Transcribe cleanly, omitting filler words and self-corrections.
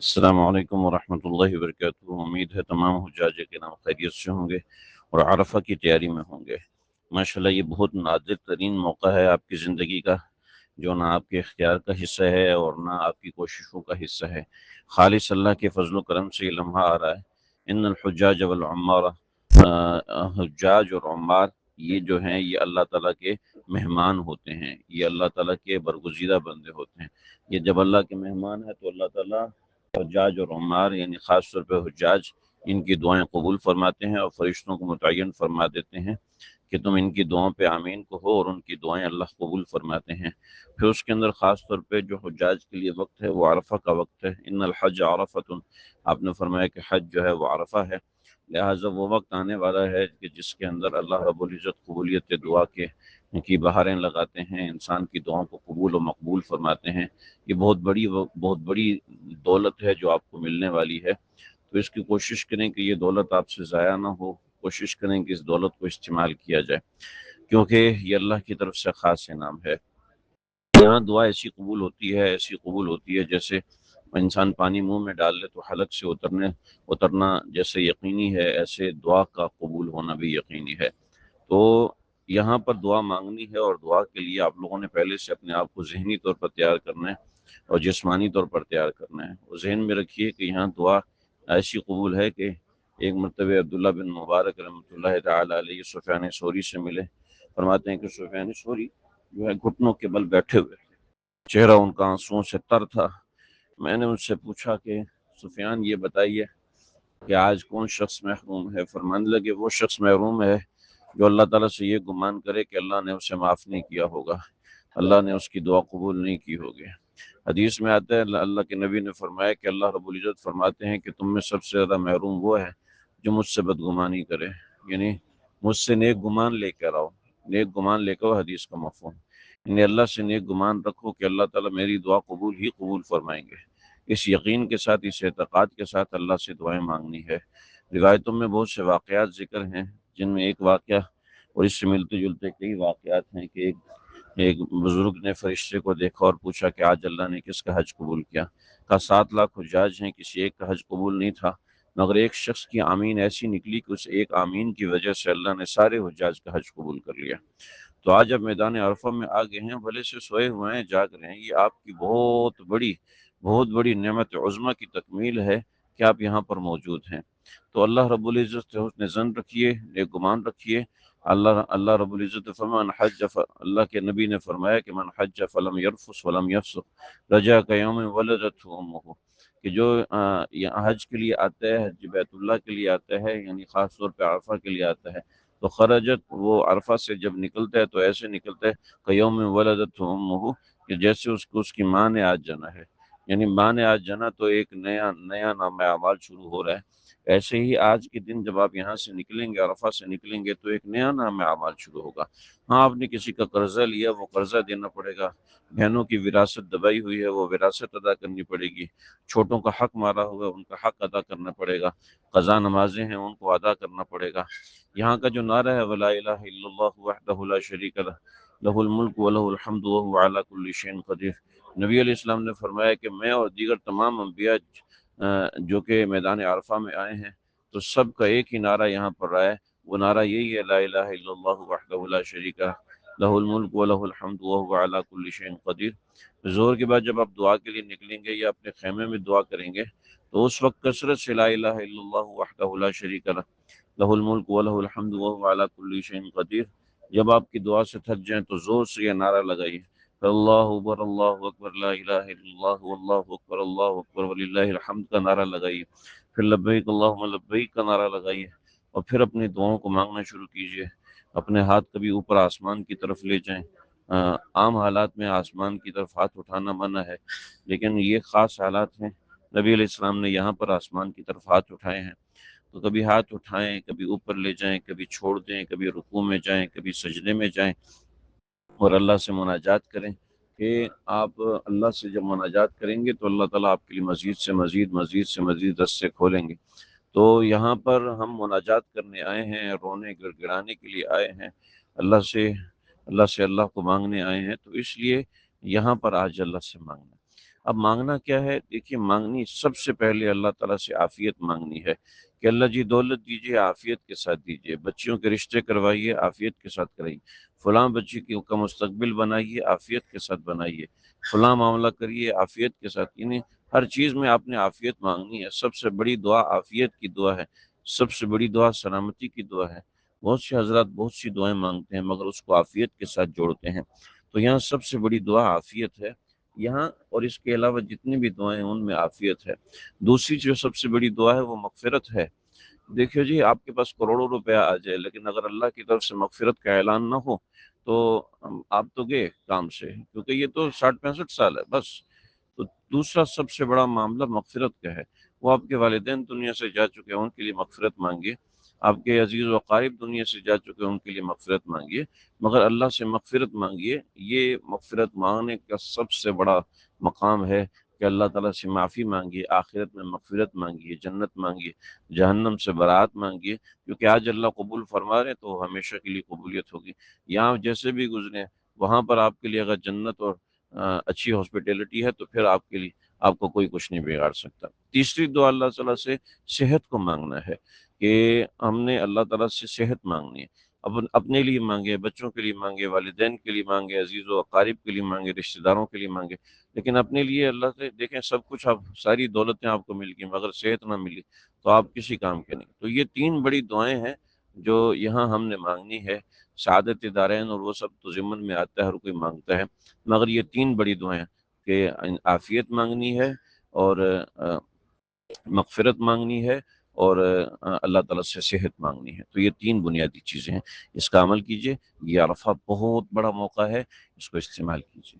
السلام علیکم ورحمۃ اللہ وبرکاتہ۔ امید ہے تمام حجاج کرام خیریت سے ہوں گے اور عرفہ کی تیاری میں ہوں گے۔ ماشاءاللہ یہ بہت نادر ترین موقع ہے آپ کی زندگی کا، جو نہ آپ کے اختیار کا حصہ ہے اور نہ آپ کی کوششوں کا حصہ ہے، خالص اللہ کے فضل و کرم سے یہ لمحہ آ رہا ہے۔ ان الحجاج والعمار، حجاج اور عمار یہ جو ہیں یہ اللہ تعالیٰ کے مہمان ہوتے ہیں، یہ اللہ تعالیٰ کے برگزیدہ بندے ہوتے ہیں۔ یہ جب اللہ کے مہمان ہیں تو اللہ تعالیٰ حجاج اور عمار یعنی خاص طور پہ حجاج ان کی دعائیں قبول فرماتے ہیں اور فرشتوں کو متعین فرما دیتے ہیں کہ تم ان کی دعاؤں پہ آمین کہو، اور ان کی دعائیں اللہ قبول فرماتے ہیں۔ پھر اس کے اندر خاص طور پہ جو حجاج کے لیے وقت ہے وہ عرفہ کا وقت ہے۔ ان الحج عرفۃ، آپ نے فرمایا کہ حج جو ہے وہ عرفہ ہے، لہٰذا وہ وقت آنے والا ہے کہ جس کے اندر اللہ رب العزت قبولیت دعا کی بہاریں لگاتے ہیں، انسان کی دعاؤں کو قبول و مقبول فرماتے ہیں۔ یہ بہت بڑی دولت ہے جو آپ کو ملنے والی ہے، تو اس کی کوشش کریں کہ یہ دولت آپ سے ضائع نہ ہو، کوشش کریں کہ اس دولت کو استعمال کیا جائے، کیونکہ یہ اللہ کی طرف سے خاص انعام ہے۔ یہاں دعا ایسی قبول ہوتی ہے، ایسی قبول ہوتی ہے جیسے انسان پانی منہ میں ڈال لے تو حلق سے اترنا جیسے یقینی ہے، ایسے دعا کا قبول ہونا بھی یقینی ہے۔ تو یہاں پر دعا مانگنی ہے، اور دعا کے لیے آپ لوگوں نے پہلے سے اپنے آپ کو ذہنی طور پر تیار کرنا ہے اور جسمانی طور پر تیار کرنا ہے۔ اور ذہن میں رکھیے کہ یہاں دعا ایسی قبول ہے کہ ایک مرتبہ عبداللہ بن مبارک رحمۃ اللہ تعالی علیہ سفیان ثوری سے ملے، فرماتے ہیں کہ سفیان ثوری جو ہے گھٹنوں کے بل بیٹھے ہوئے تھے، چہرہ ان کا آنسوؤں سے تر تھا۔ میں نے ان سے پوچھا کہ سفیان یہ بتائیے کہ آج کون شخص محروم ہے؟ فرمانے لگے وہ شخص محروم ہے جو اللہ تعالیٰ سے یہ گمان کرے کہ اللہ نے اسے معاف نہیں کیا ہوگا، اللہ نے اس کی دعا قبول نہیں کی ہوگی۔ حدیث میں آتا ہے اللہ کے نبی نے فرمایا کہ اللہ رب العزت فرماتے ہیں کہ تم میں سب سے زیادہ محروم وہ ہے جو مجھ سے بدگمانی کرے، یعنی مجھ سے نیک گمان لے کر آؤ، نیک گمان لے کر حدیث کا مفہوم، یعنی اللہ سے نیک گمان رکھو کہ اللہ تعالیٰ میری دعا قبول ہی قبول فرمائیں گے۔ اس یقین کے ساتھ، اس اعتقاد کے ساتھ اللہ سے دعائیں مانگنی ہے۔ روایتوں میں بہت سے واقعات ذکر ہیں، جن میں ایک واقعہ اور اس سے ملتے جلتے کئی واقعات ہیں کہ ایک بزرگ نے فرشتے کو دیکھا اور پوچھا کہ آج اللہ نے کس کا حج قبول کیا؟ کہا 7 لاکھ حجاج ہیں، کسی ایک کا حج قبول نہیں تھا، مگر ایک شخص کی آمین ایسی نکلی کہ اس ایک آمین کی وجہ سے اللہ نے سارے حجاج کا حج قبول کر لیا۔ تو آج اب میدان عرفہ میں آ گئے ہیں، بھلے سے سوئے ہوئے ہیں، جاگ رہے ہیں، یہ آپ کی بہت بڑی نعمت عظمیٰ کی تکمیل ہے کہ آپ یہاں پر موجود ہیں۔ تو اللہ رب العزت سے حسن ظن رکھیے، نیک گمان رکھیے۔ اللہ رب العزت فرمان حج، اللہ کے نبی نے فرمایا کہ من حج فلم یرفس ولم یفسق رجع کیوم ولدتہ امہ، کہ جو یہاں حج کے لیے آتا ہے، حج بیت اللہ کے لیے آتا ہے، یعنی خاص طور پہ عرفہ کے لیے آتا ہے، تو خرجت، وہ عرفہ سے جب نکلتا ہے تو ایسے نکلتا ہے قیوم ولدتہ امہ، کہ جیسے اس کی ماں نے آج جنا ہے، یعنی ماں نے آج جنا تو ایک نیا نام اعمال شروع ہو رہا ہے۔ ایسے ہی آج کے دن جب آپ یہاں سے نکلیں گے، عرفہ سے نکلیں گے، تو ایک نیا نام اعمال شروع ہوگا۔ ہاں، آپ نے کسی کا قرضہ لیا، وہ قرضہ دینا پڑے گا، بہنوں کی وراثت دبائی ہوئی ہے، وہ وراثت ادا کرنی پڑے گی، چھوٹوں کا حق مارا ہوا ہے، ان کا حق ادا کرنا پڑے گا، قضا نمازیں ہیں ان کو ادا کرنا پڑے گا۔ یہاں کا جو نعرہ ہے وَلَا إِلَهَ إِلَّا اللَّهُ وَحْدَهُ لَا شَرِيكَ لَهُ لَهُ الْمُلْكُ وَلَهُ الْحَمْدُ وَهُوَ عَلَى كُلِّ شَيْءٍ قَدِيرٌ، نبی علیہ السلام نے فرمایا کہ میں اور دیگر تمام انبیاء جو کہ میدان عرفہ میں آئے ہیں، تو سب کا ایک ہی نعرہ یہاں پر رہا ہے، وہ نعرہ یہی ہے لا الہ الا اللہ وحدہ لا شریک لہ الملک ولہ الحمد وہو علی کل شیء قدیر۔ زہر کے بعد جب آپ دعا کے لیے نکلیں گے یا اپنے خیمے میں دعا کریں گے، تو اس وقت کثرت سے لا الہ الا اللہ وحدہ لا شریک لہ لہ الملک ولہ الحمد وہو علی کل شیء قدیر، جب آپ کی دعا سے تھک جائیں تو زور سے یہ نعرہ لگائیے، اللہ اکبر لا الہ الا اللہ واللہ اکبر اللہ اکبر وللہ الحمد کا نعرہ لگائیے، پھر لبیک اللہم لبیک کا نعرہ لگائیے، اور پھر اپنی دعاؤں کو مانگنا شروع کیجیے۔ اپنے ہاتھ کبھی اوپر آسمان کی طرف لے جائیں، عام حالات میں آسمان کی طرف ہاتھ اٹھانا منع ہے، لیکن یہ خاص حالات ہیں، نبی علیہ السلام نے یہاں پر آسمان کی طرف ہاتھ اٹھائے ہیں، تو کبھی ہاتھ اٹھائیں، کبھی اوپر لے جائیں، کبھی چھوڑ دیں، کبھی رکوع میں جائیں، کبھی سجدے میں جائیں، اور اللہ سے مناجات کریں کہ آپ اللہ سے جب مناجات کریں گے تو اللہ تعالیٰ آپ کے لیے مزید رستے کھولیں گے۔ تو یہاں پر ہم مناجات کرنے آئے ہیں، رونے گڑ گڑانے کے لیے آئے ہیں، اللہ کو مانگنے آئے ہیں، تو اس لیے یہاں پر آج اللہ سے مانگنا۔ اب مانگنا کیا ہے؟ دیکھیے مانگنی سب سے پہلے اللہ تعالیٰ سے عافیت مانگنی ہے کہ اللہ جی دولت دیجیے، عافیت کے ساتھ دیجیے، بچیوں کے رشتے کروائیے، عافیت کے ساتھ کرائیے، فلاں بچی کا مستقبل بنائیے، عافیت کے ساتھ بنائیے، فلاں معاملہ کریے عافیت کے ساتھ، یعنی ہر چیز میں آپ نے عافیت مانگنی ہے۔ سب سے بڑی دعا عافیت کی دعا ہے، سب سے بڑی دعا سلامتی کی دعا ہے۔ بہت سے حضرات بہت سی دعائیں مانگتے ہیں مگر اس کو عافیت کے ساتھ جوڑتے ہیں، تو یہاں سب سے بڑی دعا عافیت ہے یہاں، اور اس کے علاوہ جتنی بھی دعائیں ہیں ان میں عافیت ہے۔ دوسری جو سب سے بڑی دعا ہے وہ مغفرت ہے۔ دیکھیے جی آپ کے پاس کروڑوں روپیہ آ جائے لیکن اگر اللہ کی طرف سے مغفرت کا اعلان نہ ہو تو آپ تو گئے کام سے، کیونکہ یہ تو 60-65 سال ہے بس۔ تو دوسرا سب سے بڑا معاملہ مغفرت کا ہے، وہ آپ کے والدین دنیا سے جا چکے ہیں ان کے لیے مغفرت مانگیے، آپ کے عزیز و اقارب دنیا سے جا چکے ہیں ان کے لیے مغفرت مانگیے، مگر اللہ سے مغفرت مانگیے۔ یہ مغفرت مانگنے کا سب سے بڑا مقام ہے کہ اللہ تعالیٰ سے معافی مانگیے، آخرت میں مغفرت مانگیے، جنت مانگیے، جہنم سے برات مانگیے، کیونکہ آج اللہ قبول فرما رہے تو ہمیشہ کے لیے قبولیت ہوگی۔ یہاں جیسے بھی گزرے وہاں پر آپ کے لیے اگر جنت اور اچھی ہاسپٹیلٹی ہے تو پھر آپ کے لیے آپ کو کوئی کچھ نہیں بگاڑ سکتا۔ تیسری دعا اللہ تعالیٰ سے صحت کو مانگنا ہے کہ ہم نے اللہ تعالیٰ سے صحت مانگنی ہے، اپنے لیے مانگے، بچوں کے لیے مانگے، والدین کے لیے مانگے، عزیز و اقارب کے لیے مانگے، رشتہ داروں کے لیے مانگے، لیکن اپنے لیے اللہ سے دیکھیں سب کچھ، آپ ساری دولتیں آپ کو مل گئی مگر صحت نہ ملی تو آپ کسی کام کے نہیں۔ تو یہ تین بڑی دعائیں ہیں جو یہاں ہم نے مانگنی ہے، سعادت دارین اور وہ سب تو ضمن میں آتا ہے، ہر کوئی مانگتا ہے، مگر یہ تین بڑی دعائیں کہ عافیت مانگنی ہے اور مغفرت مانگنی ہے اور اللہ تعالیٰ سے صحت مانگنی ہے۔ تو یہ تین بنیادی چیزیں ہیں، اس کا عمل کیجئے، یہ عرفہ بہت بڑا موقع ہے، اس کو استعمال کیجئے۔